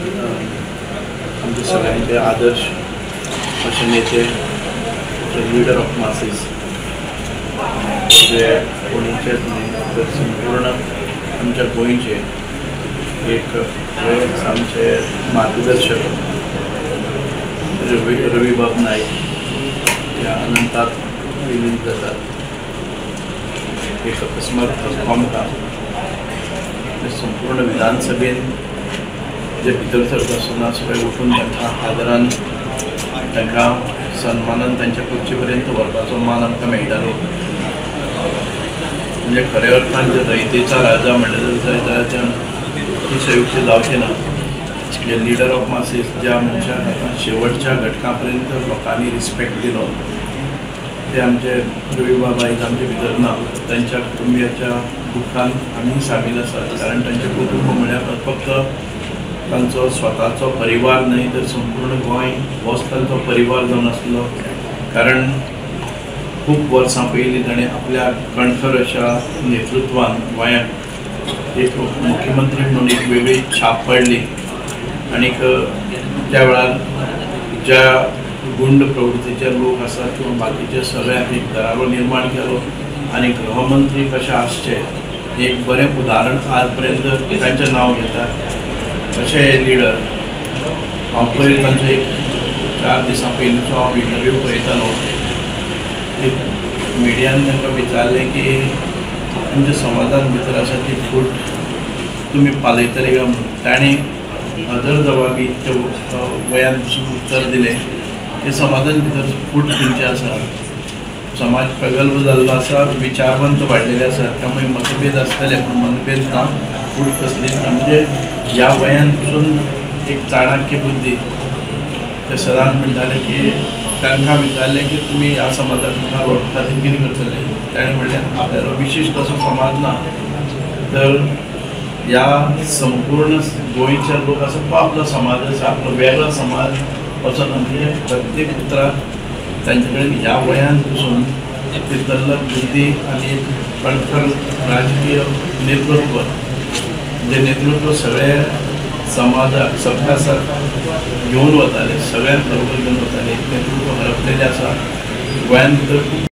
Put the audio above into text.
आमचे सगळ्यांचे आदर्श असे नेते, लीडर ऑफ मासेस जे कोणीचेच नाही तर संपूर्ण आमच्या गोंयचे एक आमचे मार्गदर्शक रवी बाब नाईक त्या अनंतात विलीन जातात. एक अकस्मात आमकां संपूर्ण विधानसभेन जे भितर सरता आसतना सगळे उठून तांकां आदरान तांकां सन्मानान तांच्या खुर्ची पर्यंत व्हरपाचो मान आमकां मेळटालो. म्हणजे खऱ्या अर्थान जे रयतेचा राजा म्हणलें जाल्यार ती संयुक्त जावचें ना. जे लीडर ऑफ मासेस ज्या मनशाक आतां शेवटच्या घटकां पर्यंत लोकांनी रिस्पेक्ट दिलो ते आमचे रवी बाब आयज आमचे भितर ना. तांच्या कुटुंबियाच्या दुखान आमी सामील आसात, कारण तांचे कुटुंब म्हळ्यार फक्त तांचो स्वताचो परिवार न्हय तर संपूर्ण गोंय होच तांचो परिवार जावन आसलो. कारण खूब वर्सां पयलीं ताणें आपल्या कणखर अशा नेतृत्वान गोंयाक एक मुख्यमंत्री म्हणून एक वेगळी छाप पडली. आनीक त्या वेळार ज्या गुंड प्रवृत्तीचे लोक आसात किंवा बाकीचे सगळ्यांक एक दरारो निर्माण केलो आनी गृहमंत्री कशे आसचे एक बरें उदाहरण आज पर्यंत तांचें नांव घेतात अशे लिडर. हांव पयलीं तांचो एक 4 दिसां पयलींचो हांव इंटरव्यू पळयतालो. मिडियान तांकां विचारलें की तुमच्या समाजान भितर आसा ती फूट तुमी पालयतले काय म्हणून. ताणें हजर जबाबी वयान उत्तर दिलें की समाजान भितर फूट खंयची आसा. समाज प्रगल्भ जाल्लो आसा, विचारवंत वाडलेले आसात, त्यामुळे मतभेद आसतले पूण मतभेद ना, फूट कसली ना. म्हणजे ह्या वयान पसून एक चाणक्य बुद्धी ते सदांच म्हणटाले की तांकां विचारलें की तुमी ह्या समाजाक मुखार व्हरपा खातीर कितें करतले. ताणें म्हणलें आपल्यालो विशिश्ट असो समाज ना, तर ह्या संपूर्ण गोंयचे लोक आसा तो आपलो समाज आसा, आपलो वेगळो समाज असो ना. म्हणजे प्रत्येक उतराक तांचे कडेन ह्या वयान पसून भितरलो बुद्धी आनी कणखर राजकीय नेतृत्व जे नेतृत्व सगळे समाजाक सबका साथ घेवन वताले, सगळ्यांक बरोबर घेवन वताले. नेतृत्व हरपलेलें आसा गोंयान भितर.